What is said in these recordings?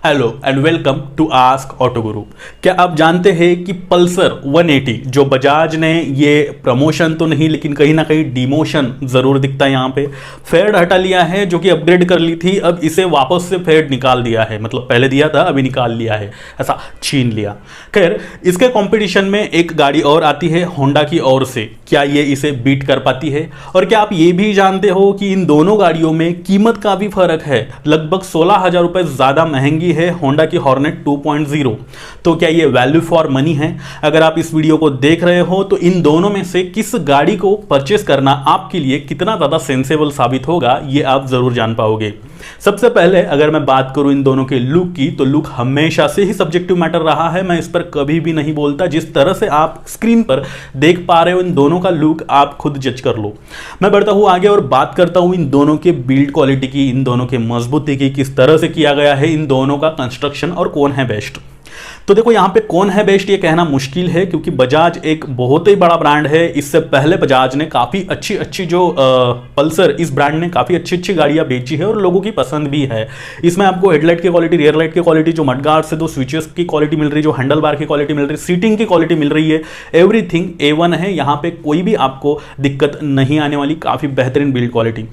Hello and welcome to Ask Auto Guru. क्या आप जानते हैं कि पल्सर 180 जो बजाज ने ये प्रमोशन तो नहीं लेकिन कहीं ना कहीं डिमोशन जरूर दिखता है। यहाँ पे फेड हटा लिया है जो कि अपग्रेड कर ली थी, अब इसे वापस से फेड निकाल दिया है, मतलब पहले दिया था अभी निकाल लिया है, ऐसा छीन लिया। खैर इसके कंपटीशन में एक गाड़ी और आती है होंडा की ओर से, क्या ये इसे बीट कर पाती है? और क्या आप ये भी जानते हो कि इन दोनों गाड़ियों में कीमत का भी फर्क है, लगभग 16,000 रुपए ज्यादा महंगी है होंडा की हॉर्नेट 2.0। तो क्या ये वैल्यू फॉर मनी है? अगर आप इस वीडियो को देख रहे हो तो इन दोनों में से किस गाड़ी को परचेस करना आपके लिए कितना ज्यादा सेंसेबल साबित होगा ये आप जरूर जान पाओगे। सबसे पहले अगर मैं बात करूं इन दोनों के लुक की, तो लुक हमेशा से ही सब्जेक्टिव मैटर रहा है, मैं इस पर कभी भी नहीं बोलता। जिस तरह से आप स्क्रीन पर देख पा रहे हो इन दोनों का लुक आप खुद जज कर लो। मैं बढ़ता हूं आगे और बात करता हूं इन दोनों के बिल्ड क्वालिटी की, इन दोनों के मजबूती की, किस तरह से किया गया है इन दोनों का कंस्ट्रक्शन और कौन है बेस्ट। तो देखो यहाँ पे कौन है बेस्ट ये कहना मुश्किल है क्योंकि बजाज एक बहुत ही बड़ा ब्रांड है। इससे पहले बजाज ने काफ़ी अच्छी जो पल्सर, इस ब्रांड ने काफ़ी अच्छी गाड़ियाँ बेची है और लोगों की पसंद भी है। इसमें आपको हेडलाइट की क्वालिटी, रियर लाइट की क्वालिटी, जो मडगार्ड से दो स्विचेस की क्वालिटी मिल रही है, जो हैंडल बार की क्वालिटी मिल रही है, सीटिंग की क्वालिटी मिल रही है, एवरीथिंग A1 है। यहाँ पे कोई भी आपको दिक्कत नहीं आने वाली, काफ़ी बेहतरीन बिल्ड क्वालिटी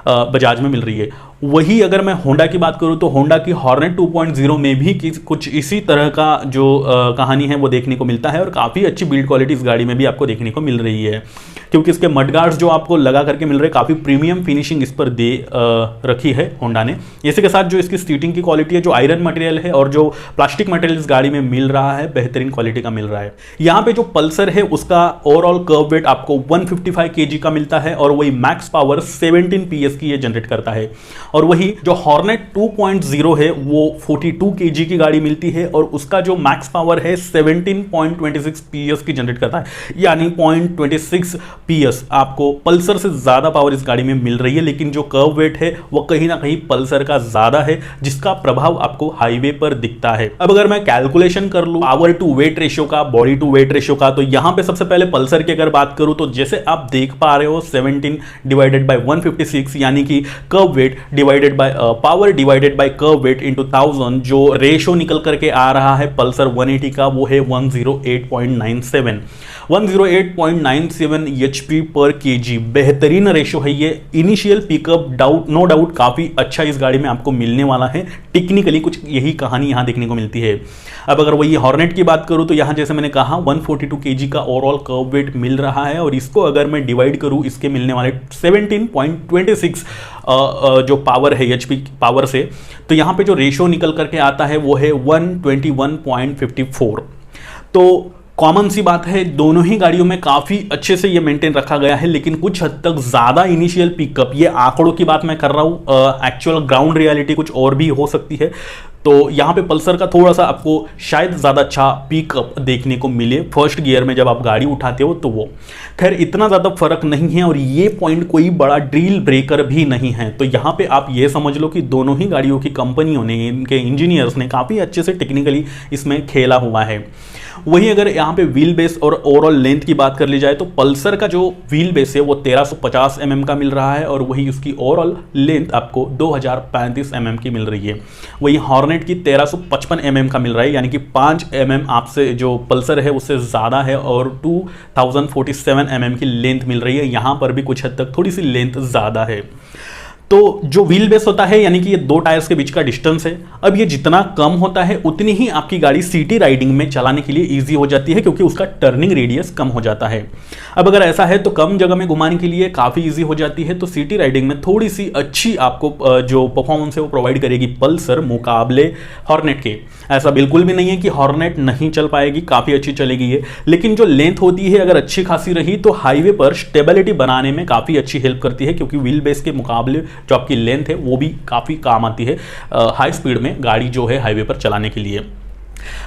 बजाज में मिल रही है। वही अगर मैं होंडा की बात करूं तो होंडा की हॉर्नेट 2.0 में भी कुछ इसी तरह का जो कहानी है वो देखने को मिलता है और काफ़ी अच्छी बिल्ड क्वालिटी इस गाड़ी में भी आपको देखने को मिल रही है, क्योंकि इसके मडगार्ड्स जो आपको लगा करके मिल रहे हैं, काफ़ी प्रीमियम फिनिशिंग इस पर दे रखी है होंडा ने। इसी के साथ जो इसकी सीटिंग की क्वालिटी है, जो आयरन मटेरियल है और जो प्लास्टिक मटेरियल इस गाड़ी में मिल रहा है, बेहतरीन क्वालिटी का मिल रहा है। यहाँ पे जो पल्सर है उसका ओवरऑल कर्व वेट आपको 155 kg का मिलता है और वही मैक्स पावर 17 PS की ये जनरेट करता है। और वही जो हॉर्नेट 2.0 है वो 42 kg की गाड़ी मिलती है और उसका जो मैक्स पावर है 17.26 PS की जनरेट करता है, यानी 0.26 PS आपको पल्सर से ज्यादा पावर इस गाड़ी में मिल रही है। लेकिन जो कर्व वेट है वो कहीं ना कहीं पल्सर का ज्यादा है, जिसका प्रभाव आपको हाईवे पर दिखता है। अब अगर मैं कैलकुलेशन कर लूं पावर टू वेट रेशियो का, बॉडी टू वेट रेशियो का, तो यहां पे सबसे पहले पल्सर की अगर बात करूं तो जैसे आप देख पा रहे हो 17 डिवाइडेड बाय 156, यानी कि curve weight divided by power divided by curve weight into 1000, जो रेशो निकल करके आ रहा है पल्सर 180 का वो है 108.97 HP पर kg। बेहतरीन रेशो है ये। इनिशियल पिकअप नो डाउट काफी अच्छा इस गाड़ी में आपको मिलने वाला है। टेक्निकली कुछ यही कहानी यहां देखने को मिलती है। अब अगर वही हॉर्नेट की बात करूं तो यहां जैसे मैंने कहा 142 kg का ओवरऑल कर्व वेट मिल रहा है और इसको अगर मैं डिवाइड करूं इसके मिलने वाले 17.26 जो पावर है HP पावर से, तो यहां पे जो रेशो निकल करके आता है वो है 121.54। तो कॉमन सी बात है, दोनों ही गाड़ियों में काफ़ी अच्छे से ये मेंटेन रखा गया है, लेकिन कुछ हद तक ज़्यादा इनिशियल पिकअप, ये आंकड़ों की बात मैं कर रहा हूँ, एक्चुअल ग्राउंड रियलिटी कुछ और भी हो सकती है। तो यहाँ पे पल्सर का थोड़ा सा आपको शायद ज़्यादा अच्छा पिकअप देखने को मिले फर्स्ट गियर में जब आप गाड़ी उठाते हो तो वो। खैर इतना ज़्यादा फर्क नहीं है और ये पॉइंट कोई बड़ा डील ब्रेकर भी नहीं है। तो यहाँ पे आप ये समझ लो कि दोनों ही गाड़ियों की कंपनियों ने, इनके इंजीनियर्स ने काफ़ी अच्छे से टेक्निकली इसमें खेला हुआ है। वहीं अगर यहाँ पे व्हील बेस और ओवरऑल लेंथ की बात कर ली जाए तो पल्सर का जो व्हील बेस है वो 1350 mm का मिल रहा है और वही उसकी ओवरऑल लेंथ आपको 2035 mm की मिल रही है। वही हॉर्नेट की 1355 mm का मिल रहा है, यानी कि 5 mm आपसे जो पल्सर है उससे ज़्यादा है और 2047 mm की लेंथ मिल रही है। यहाँ पर भी कुछ हद तक थोड़ी सी लेंथ ज़्यादा है। तो जो व्हील बेस होता है यानी कि ये दो टायर्स के बीच का डिस्टेंस है, अब ये जितना कम होता है उतनी ही आपकी गाड़ी सिटी राइडिंग में चलाने के लिए इजी हो जाती है, क्योंकि उसका टर्निंग रेडियस कम हो जाता है। अब अगर ऐसा है तो कम जगह में घुमाने के लिए काफ़ी इजी हो जाती है। तो सिटी राइडिंग में थोड़ी सी अच्छी आपको जो परफॉर्मेंस है वो प्रोवाइड करेगी पल्सर मुकाबले हॉर्नेट के। ऐसा बिल्कुल भी नहीं है कि हॉर्नेट नहीं चल पाएगी, काफ़ी अच्छी चलेगी ये, लेकिन जो लेंथ होती है अगर अच्छी खासी रही तो हाईवे पर स्टेबिलिटी बनाने में काफ़ी अच्छी हेल्प करती है, क्योंकि व्हील बेस के मुकाबले जो आपकी लेंथ है वो भी काफ़ी काम आती है हाई स्पीड में गाड़ी जो है हाईवे पर चलाने के लिए।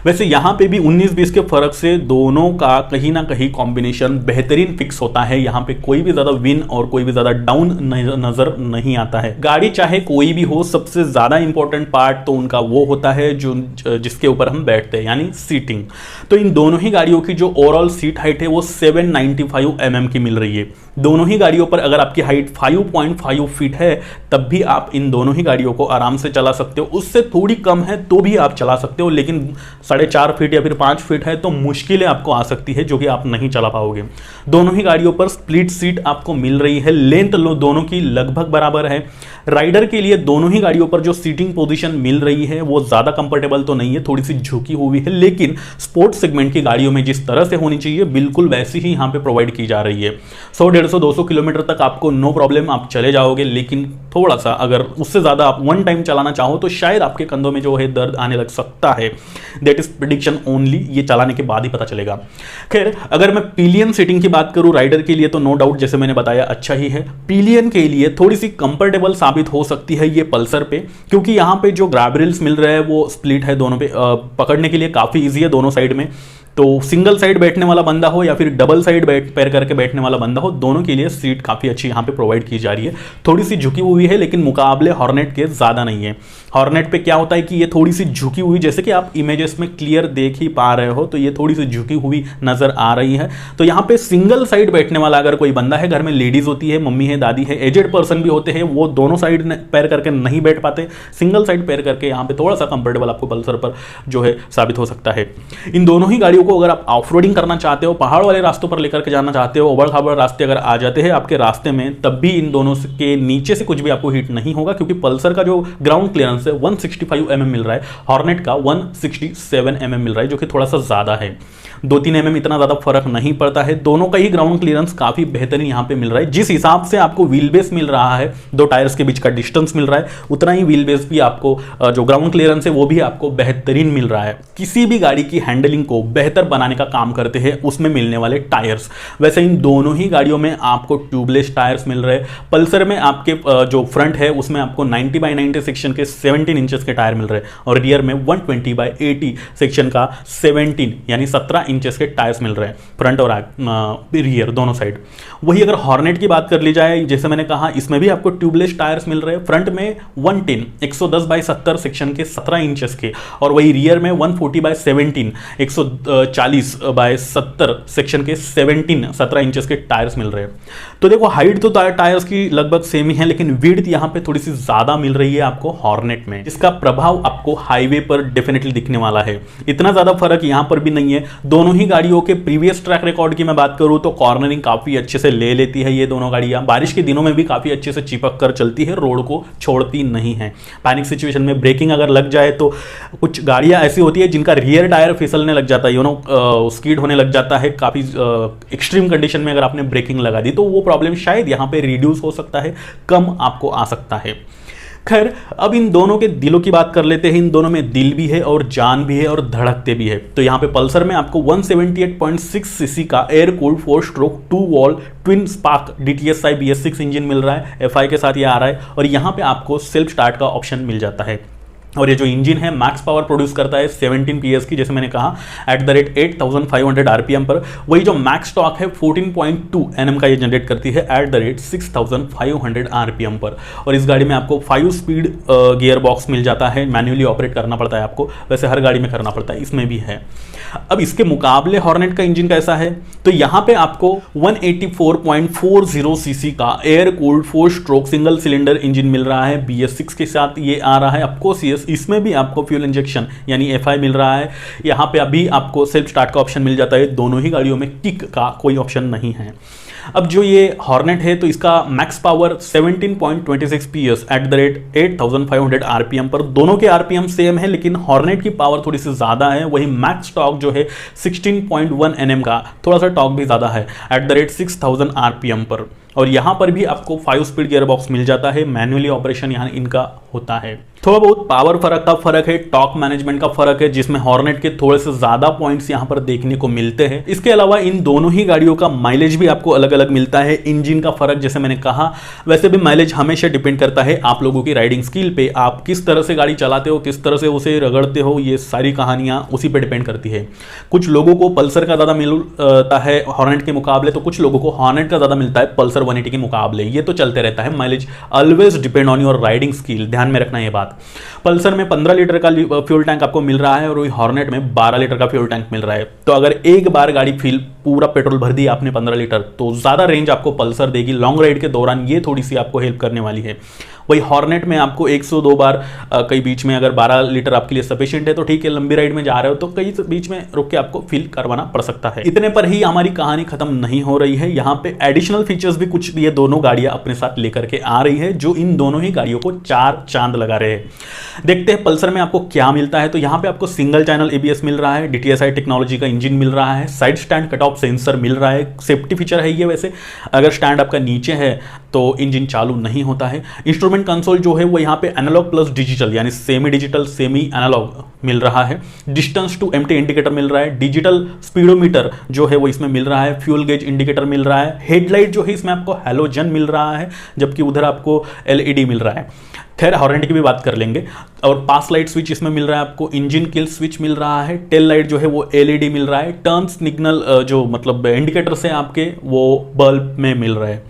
वैसे यहाँ पे भी 19-20 के फर्क से दोनों का कहीं ना कहीं कॉम्बिनेशन बेहतरीन फिक्स होता है। यहाँ पे कोई भी ज्यादा विन और कोई भी ज्यादा डाउन नजर नहीं आता है। गाड़ी चाहे कोई भी हो, सबसे ज्यादा इंपॉर्टेंट पार्ट तो उनका वो होता है जो जिसके ऊपर हम बैठते हैं, यानी सीटिंग। तो इन दोनों ही गाड़ियों की जो ओवरऑल सीट हाइट है वो 795 mm की मिल रही है। दोनों ही गाड़ियों पर अगर आपकी हाइट 5.5 फीट है तब भी आप इन दोनों ही गाड़ियों को आराम से चला सकते हो। उससे थोड़ी कम है तो भी आप चला सकते हो, लेकिन 4.5 फीट या फिर 5 फीट है तो मुश्किलें आपको आ सकती है जो कि आप नहीं चला पाओगे। दोनों ही गाड़ियों पर स्प्लिट सीट आपको मिल रही है। लेंथ दोनों की लगभग बराबर है। राइडर के लिए दोनों ही गाड़ियों पर जो सीटिंग पोजीशन मिल रही है वो ज्यादा कंफर्टेबल तो नहीं है, थोड़ी सी झुकी हुई है, लेकिन स्पोर्ट्स सेगमेंट की गाड़ियों में जिस तरह से होनी चाहिए बिल्कुल वैसी ही यहां पे प्रोवाइड की जा रही है। 100-150-200 किलोमीटर तक आपको नो प्रॉब्लम आप चले जाओगे, लेकिन थोड़ा सा अगर उससे ज्यादा आप वन टाइम चलाना चाहो तो शायद आपके कंधों में जो है दर्द आने लग सकता है। दैट इज प्रेडिक्शन ओनली, ये चलाने के बाद ही पता चलेगा। खैर, अगर मैं पिलियन सीटिंग की बात करूं राइडर के लिए तो नो डाउट जैसे मैंने बताया अच्छा ही है। पिलियन के लिए थोड़ी सी कंफर्टेबल साबित हो सकती है ये पल्सर पे, क्योंकि यहां पे जो ग्रैब रेल्स मिल रहा है वो स्प्लिट है दोनों पे, पकड़ने के लिए काफी इजी है दोनों साइड में। तो सिंगल साइड बैठने वाला बंदा हो या फिर डबल साइड पैर करके बैठने वाला बंदा हो, दोनों के लिए सीट काफी अच्छी यहां पे प्रोवाइड की जा रही है। थोड़ी सी झुकी हुई है लेकिन मुकाबले हॉर्नेट के ज्यादा नहीं है। हॉर्नेट पे क्या होता है कि ये थोड़ी सी झुकी हुई, जैसे कि आप इमेजेस में क्लियर देख ही पा रहे हो, तो ये थोड़ी सी झुकी हुई नजर आ रही है। तो यहाँ पे सिंगल साइड बैठने वाला अगर कोई बंदा है, घर में लेडीज होती है, मम्मी है, दादी है, एजेड पर्सन भी होते हैं, वो दोनों साइड पैर करके नहीं बैठ पाते, सिंगल साइड पैर करके यहाँ पे थोड़ा सा कंफर्टेबल आपको पल्सर पर जो है साबित हो सकता है। इन दोनों ही गाड़ियों को अगर आप ऑफ रोडिंग करना चाहते हो, पहाड़ वाले रास्तों पर लेकर के जाना चाहते हो, उबड़ खाबड़ रास्ते अगर आ जाते हैं आपके रास्ते में, तब भी इन दोनों के नीचे से कुछ भी आपको हिट नहीं होगा, क्योंकि पल्सर का जो ग्राउंड क्लियरेंस है 165 mm मिल रहा है, हॉर्नेट का 167 mm मिल रहा है, जो कि थोड़ा सा ज्यादा है। 2-3 mm इतना ज्यादा फर्क नहीं पड़ता है। दोनों का ही ग्राउंड क्लियरेंस काफी बेहतरीन यहां पे मिल रहा है। जिस हिसाब से आपको व्हील बेस मिल रहा है, दो टायर्स के बीच का डिस्टेंस मिल रहा है, उतना ही व्हील बेस भी आपको जो ग्राउंड क्लियरेंस है वो भी आपको बेहतरीन मिल रहा है। किसी भी गाड़ी की हैंडलिंग को बेहतर बनाने का काम करते हैं उसमें मिलने वाले टायर्स। वैसे इन दोनों ही गाड़ियों में आपको ट्यूबलेस टायर्स मिल रहे हैं। पल्सर में आपके जो फ्रंट है उसमें आपको 90/90 सेक्शन के 17 इंचेस के टायर मिल रहे हैं, और रियर में 120/80 सेक्शन का 17 यानी 17 इंचेस के टायर्स मिल रहे हैं, फ्रंट और रियर दोनों साइड। वही अगर हॉर्नेट की बात कर ली जाए, जैसे मैंने कहा इसमें भी आपको ट्यूबलेस टायर्स मिल रहे हैं। फ्रंट में 110/70 सेक्शन के 17 इंचेस के, और वही रियर में 140/17 140/70 सेक्शन के 17 इंचेस के टायर्स मिल रहे हैं। तो देखो हाइट तो टायर्स की लगभग सेम ही है, लेकिन विड्थ यहां पे थोड़ी सी ज्यादा मिल रही है आपको हॉर्नेट में, जिसका प्रभाव आपको हाईवे पर डेफिनेटली दिखने वाला है। इतना ज्यादा फर्क यहां पर भी नहीं है। दोनों ही गाड़ियों के प्रीवियस ट्रैक रिकॉर्ड की मैं बात करूं तो कॉर्नरिंग काफी अच्छे से ले लेती है ये दोनों गाड़ियां। बारिश के दिनों में भी काफी अच्छे से चिपक कर चलती है, रोड को छोड़ती नहीं है। पैनिक सिचुएशन में ब्रेकिंग अगर लग जाए तो कुछ गाड़ियां ऐसी होती है जिनका रियर टायर फिसलने लग जाता है, स्कीड होने लग जाता है। काफी एक्सट्रीम कंडीशन में अगर आपने ब्रेकिंग लगा दी तो वो प्रॉब्लम शायद यहां पे रिड्यूस हो सकता है, कम आपको आ सकता है। खैर, अब इन दोनों के दिलों की बात कर लेते हैं। इन दोनों में दिल भी है और जान भी है और धड़कते भी है। तो यहाँ पे पल्सर में आपको 178.6 सीसी का air cooled 4 stroke 2 wall twin spark DTSI BS6 engine मिल रहा है। FI के साथ ये आ रहा है, और यहाँ पे आपको सेल्फ स्टार्ट का ऑप्शन मिल जाता है। और ये जो इंजन है मैक्स पावर प्रोड्यूस करता है 17 PS की, जैसे मैंने कहा, @8500 RPM पर। वही जो मैक्स टॉर्क है 14.2 Nm का ये जनरेट करती है @6500 RPM पर। और इस गाड़ी में आपको 5 स्पीड गियर बॉक्स मिल जाता है, मैन्युअली ऑपरेट करना पड़ता है आपको, वैसे हर गाड़ी में करना पड़ता है, इसमें भी है। अब इसके मुकाबले हॉर्नेट का इंजन कैसा है, तो यहाँ पे आपको 184.40 सीसी का air cooled 4 stroke single cylinder engine मिल रहा है। BS6 के साथ ये आ रहा है। ऑफकोर्स इसमें भी आपको फ्यूल इंजेक्शन यानी FI मिल रहा है। यहाँ पे अभी आपको सेल्फ स्टार्ट का ऑप्शन मिल जाता है। दोनों ही गाड़ियों में किक का कोई ऑप्शन नहीं है। अब जो ये हॉर्नेट है तो इसका मैक्स पावर 17.26 PS @8500 RPM पर। दोनों के RPM सेम है, लेकिन हॉर्नेट की पावर थोड़ी सी ज्यादा है। वही मैक्स टॉर्क जो है 16.1 Nm का, थोड़ा सा टॉर्क भी ज्यादा है @6000 RPM पर। और यहाँ पर भी आपको 5 स्पीड गियर बॉक्स मिल जाता है, मैनुअली ऑपरेशन यहाँ इनका होता है। थोड़ा बहुत पावर का फर्क है, टॉर्क मैनेजमेंट का फर्क है, जिसमें हॉर्नेट के थोड़े से ज्यादा पॉइंट्स यहाँ पर देखने को मिलते हैं। इसके अलावा इन दोनों ही गाड़ियों का माइलेज भी आपको अलग अलग मिलता है। इंजन का फर्क जैसे मैंने कहा, वैसे भी माइलेज हमेशा डिपेंड करता है आप लोगों की राइडिंग स्किल पे, आप किस तरह से गाड़ी चलाते हो, किस तरह से उसे रगड़ते हो, ये सारी कहानियां उसी पे डिपेंड करती है। कुछ लोगों को पल्सर का ज्यादा मिलता है हॉर्नेट के मुकाबले, तो कुछ लोगों को हॉर्नेट का ज्यादा मिलता है पल्सर 180 के मुकाबले। ये तो चलते रहता है, mileage always depend on your riding skill, ध्यान में रखना ये बात। पल्सर में 15 लीटर का फ्यूल टैंक आपको मिल रहा है और वही हॉर्नेट में 12 लीटर का फ्यूल टैंक मिल रहा है। तो अगर एक बार गाड़ी पूरा पेट्रोल भर दी आपने 15 लीटर, तो ज्यादा रेंज आपको पल्सर देगी लॉन्ग राइड के दौरान, ये थोड़ी सी आपको हेल्प करने वाली है। वही हॉर्नेट में आपको 102 बार कई बीच में, अगर 12 लीटर आपके लिए सफिशिएंट है तो ठीक है, लंबी राइड में जा रहे हो तो कई बीच में रुक के आपको फील करवाना पड़ सकता है। इतने पर ही हमारी कहानी खत्म नहीं हो रही है, यहाँ पे एडिशनल फीचर्स भी कुछ ये दोनों गाड़ियां अपने साथ लेकर के आ रही है, जो इन दोनों ही गाड़ियों को 4 चांद लगा रहे हैं। देखते हैं पल्सर में आपको क्या मिलता है। तो यहाँ पे आपको सिंगल चैनल ABS मिल रहा है, DTSI टेक्नोलॉजी का इंजन मिल रहा है, side stand cut off sensor मिल रहा है, सेफ्टी फीचर है ये। वैसे अगर स्टैंड आपका नीचे है तो इंजन चालू नहीं होता है। इंस्ट्रूमेंट कंसोल जो है वो यहाँ पे एनालॉग प्लस डिजिटल यानी सेमी डिजिटल सेमी एनालॉग मिल रहा है। डिस्टेंस टू एम्प्टी इंडिकेटर मिल रहा है, डिजिटल स्पीडोमीटर जो है वो इसमें मिल रहा है, फ्यूल गेज इंडिकेटर मिल रहा है, हेडलाइट जो है इसमें आपको हैलोजन मिल रहा है, जबकि उधर आपको LED मिल रहा है। खैर हॉर्नेट की भी बात कर लेंगे। और पास लाइट स्विच इसमें मिल रहा है आपको, इंजन किल स्विच मिल रहा है, टेल लाइट जो है वो LED मिल रहा है, टर्न सिग्नल जो मतलब इंडिकेटर्स हैं आपके वो बल्ब में मिल रहे हैं।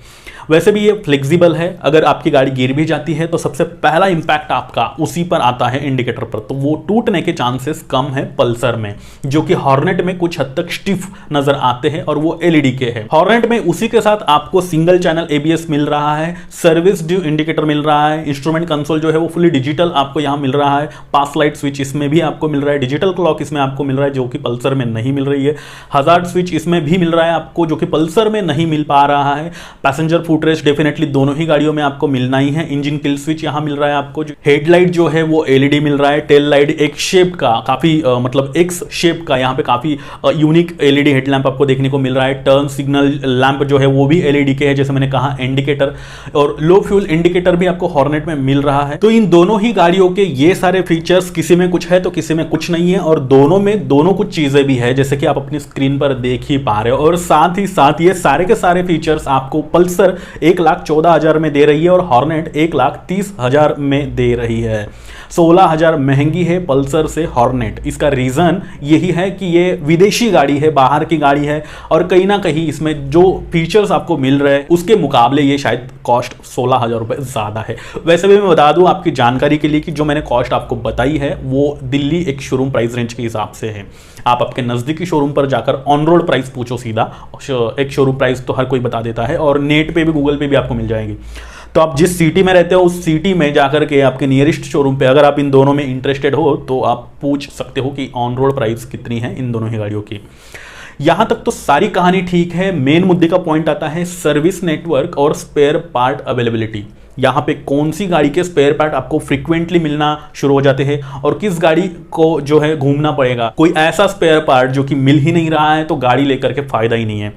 वैसे भी ये फ्लेक्सिबल है, अगर आपकी गाड़ी गिर भी जाती है तो सबसे पहला इंपैक्ट आपका उसी पर आता है इंडिकेटर पर, तो वो टूटने के चांसेस कम है पल्सर में, जो कि हॉर्नेट में कुछ हद तक स्टिफ नजर आते हैं और वो LED के हैं। हॉर्नेट में उसी के साथ आपको सिंगल चैनल ABS मिल रहा है, सर्विस ड्यू इंडिकेटर मिल रहा है, इंस्ट्रूमेंट कंसोल जो है वो फुली डिजिटल आपको यहाँ मिल रहा है, पास लाइट स्विच इसमें भी आपको मिल रहा है, डिजिटल क्लॉक इसमें आपको मिल रहा है जो कि पल्सर में नहीं मिल रही है, हजार्ड स्विच इसमें भी मिल रहा है आपको जो कि पल्सर में नहीं मिल पा रहा है, पैसेंजर फुट रेस्ट डेफिनेटली दोनों ही गाड़ियों में आपको मिलना ही है, इंजन किल स्विच यहां मिल रहा है आपको, हेडलाइट जो है वो LED मिल रहा है, टेल लाइट एक शेप का काफी मतलब एक्स शेप का यहाँ पे काफी यूनिक LED हेडलैम्प आपको देखने को मिल रहा है, टर्न सिग्नल लैंप जो है वो भी LED के है जैसे मैंने कहा, इंडिकेटर और लो फ्यूल इंडिकेटर भी आपको हॉर्नेट में मिल रहा है। तो इन दोनों ही गाड़ियों के ये सारे फीचर्स किसी में कुछ है तो किसी में कुछ नहीं है, और दोनों में दोनों कुछ चीजें भी है जैसे कि आप अपनी स्क्रीन पर देख ही पा रहे हो। और साथ ही साथ ये सारे के सारे फीचर्स आपको पल्सर 1,14,000 में दे रही है और हॉर्नेट 1,30,000 में दे रही है। 16,000 महंगी है पल्सर से हॉर्नेट। इसका रीजन यही है कि ये विदेशी गाड़ी है, बाहर की गाड़ी है, और कहीं ना कहीं इसमें जो फीचर्स आपको मिल रहे हैं उसके मुकाबले ये शायद कॉस्ट 16,000 रुपए ज्यादा है। वैसे भी मैं बता दूं आपकी जानकारी के लिए कि जो मैंने कॉस्ट आपको बताई है वो दिल्ली एक शोरूम प्राइस रेंज के हिसाब से है। आप आपके नजदीकी शोरूम पर जाकर ऑन रोड प्राइस पूछो सीधा, एक शोरूम प्राइस तो हर कोई बता देता है और नेट पे भी गूगल पे भी आपको मिल जाएगी। तो आप जिस सिटी में रहते हो उस सिटी में जाकर के आपके नियरेस्ट शोरूम पे अगर आप इन दोनों में इंटरेस्टेड हो तो आप पूछ सकते हो कि ऑन रोड प्राइस कितनी है इन दोनों ही गाड़ियों की। यहां तक तो सारी कहानी ठीक है। मेन मुद्दे का पॉइंट आता है सर्विस नेटवर्क और स्पेयर पार्ट अवेलेबिलिटी। यहाँ पे कौन सी गाड़ी के स्पेयर पार्ट आपको फ्रीक्वेंटली मिलना शुरू हो जाते हैं और किस गाड़ी को जो है घूमना पड़ेगा। कोई ऐसा स्पेयर पार्ट जो कि मिल ही नहीं रहा है तो गाड़ी लेकर के फायदा ही नहीं है।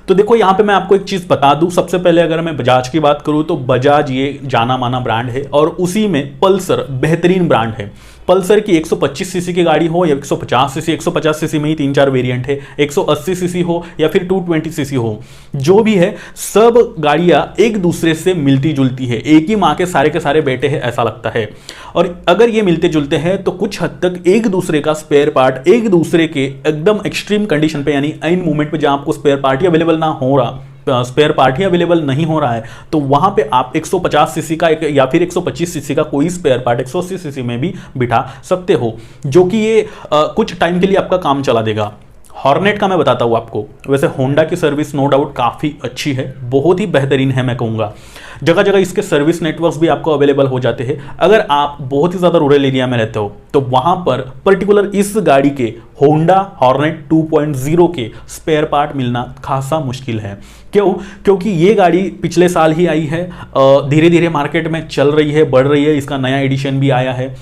तो देखो यहाँ पे मैं आपको एक चीज बता दूं, सबसे पहले अगर मैं बजाज की बात करूं तो बजाज ये जाना माना ब्रांड है और उसी में पल्सर बेहतरीन ब्रांड है। पल्सर की 125 सीसी की गाड़ी हो या 150 सीसी, 150 सीसी में ही 3-4 वेरिएंट है, 180 सीसी हो या फिर 220 सीसी हो, जो भी है सब गाड़ियां एक दूसरे से मिलती जुलती है, एक ही माँ के सारे बेटे हैं ऐसा लगता है। और अगर ये मिलते जुलते हैं तो कुछ हद तक एक दूसरे का स्पेयर पार्ट एक दूसरे के एकदम एक्सट्रीम कंडीशन पे यानी इन मूवमेंट पे जहां आपको स्पेयर पार्ट ही अवेलेबल ना हो रहा, स्पेयर पार्ट ही अवेलेबल नहीं हो रहा है, तो वहां पे आप 150 सीसी का या फिर 125 सीसी का कोई स्पेयर पार्ट 180 सीसी में भी बिठा सकते हो, जो कि ये कुछ टाइम के लिए आपका काम चला देगा। हॉर्नेट का मैं बताता हूँ आपको। वैसे होंडा की सर्विस नो डाउट काफ़ी अच्छी है, बहुत ही बेहतरीन है मैं कहूँगा। जगह जगह इसके सर्विस नेटवर्क्स भी आपको अवेलेबल हो जाते हैं। अगर आप बहुत ही ज़्यादा रूरल एरिया में रहते हो तो वहाँ पर पर्टिकुलर इस गाड़ी के होंडा हॉर्नेट 2.0 के स्पेयर पार्ट मिलना खासा मुश्किल है। क्यों? क्योंकि ये गाड़ी पिछले साल ही आई है, धीरे धीरे मार्केट में चल रही है, बढ़ रही है, इसका नया एडिशन भी आया है।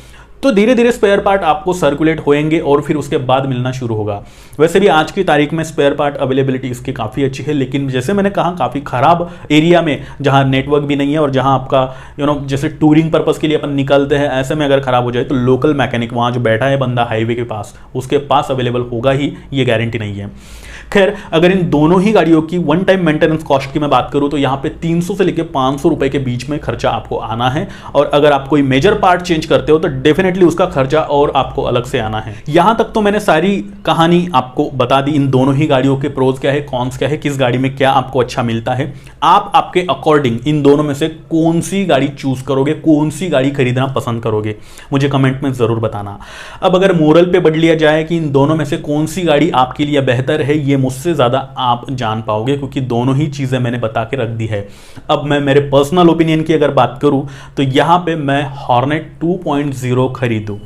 तो धीरे धीरे स्पेयर पार्ट आपको सर्कुलेट होएंगे और फिर उसके बाद मिलना शुरू होगा। वैसे भी आज की तारीख में स्पेयर पार्ट अवेलेबिलिटी इसकी काफ़ी अच्छी है, लेकिन जैसे मैंने कहा काफ़ी ख़राब एरिया में जहाँ नेटवर्क भी नहीं है और जहाँ आपका जैसे टूरिंग पर्पज़ के लिए अपन निकलते हैं, ऐसे में अगर ख़राब हो जाए तो लोकल मैकेनिक वहाँ जो बैठा है बंदा हाईवे के पास, उसके पास अवेलेबल होगा ही, ये गारंटी नहीं है। खैर, अगर इन दोनों ही गाड़ियों की वन टाइम मेंटेनेंस कॉस्ट की मैं बात करूं तो यहाँ पे 300 से लेकर 500 रुपए के बीच में खर्चा आपको आना है, और अगर आप कोई मेजर पार्ट चेंज करते हो तो डेफिनेटली उसका खर्चा और आपको अलग से आना है। यहां तक तो मैंने सारी कहानी आपको बता दी, इन दोनों ही गाड़ियों के प्रोज क्या है, कॉन्स क्या है, किस गाड़ी में क्या आपको अच्छा मिलता है। आप आपके अकॉर्डिंग इन दोनों में से कौन सी गाड़ी चूज करोगे, कौन सी गाड़ी खरीदना पसंद करोगे, मुझे कमेंट में जरूर बताना। अब अगर मोरल पे बढ़ लिया जाए कि इन दोनों में से कौन सी गाड़ी आपके लिए बेहतर है, ये मुझसे ज्यादा आप जान पाओगे, क्योंकि दोनों ही चीजें मैंने बता के रख दी है। अब मैं मेरे पर्सनल ओपिनियन की अगर बात करूं तो यहां पे मैं हॉर्नेट 2.0 खरीदूं।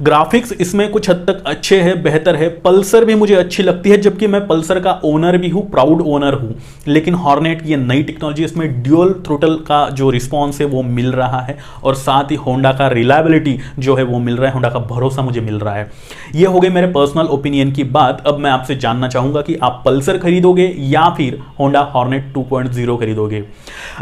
ग्राफिक्स इसमें कुछ हद तक अच्छे हैं, बेहतर है। पल्सर भी मुझे अच्छी लगती है, जबकि मैं पल्सर का ओनर भी हूं, प्राउड ओनर हूं, लेकिन हॉर्नेट की नई टेक्नोलॉजी, इसमें ड्यूअल थ्रोटल का जो रिस्पॉन्स है वो मिल रहा है, और साथ ही होंडा का रिलायबिलिटी जो है वो मिल रहा है, होंडा का भरोसा मुझे मिल रहा है। ये हो गई मेरे पर्सनल ओपिनियन की बात। अब मैं आपसे जानना चाहूंगा कि आप पल्सर खरीदोगे या फिर होंडा हॉर्नेट 2.0 खरीदोगे।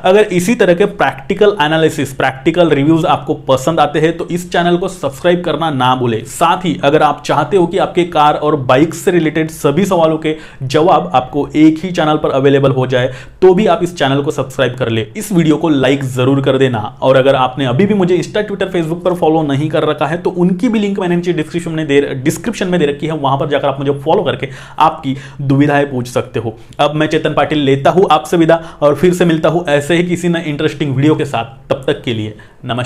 अगर इसी तरह के प्रैक्टिकल एनालिसिस, प्रैक्टिकल रिव्यूज आपको पसंद आते हैं तो इस चैनल को सब्सक्राइब करना ना भूले। साथ ही अगर आप चाहते हो कि आपके कार और बाइक से रिलेटेड सभी सवालों के जवाब आपको एक ही चैनल पर अवेलेबल हो जाए तो भी आप इस चैनल को सब्सक्राइब कर ले। इस वीडियो को लाइक जरूर कर देना, और अगर आपने अभी भी मुझे इंस्टा, ट्विटर, फेसबुक पर फॉलो नहीं कर रखा है तो उनकी भी लिंक मैंने नीचे डिस्क्रिप्शन में दे रखी है, वहां पर जाकर आप मुझे फॉलो करके आपकी दुविधाएं पूछ सकते हो। अब मैं चेतन पाटिल लेता हूं आपसे विदा, और फिर से मिलता हूं ऐसे ही किसी न इंटरेस्टिंग वीडियो के साथ। तब तक के लिए नमस्कार।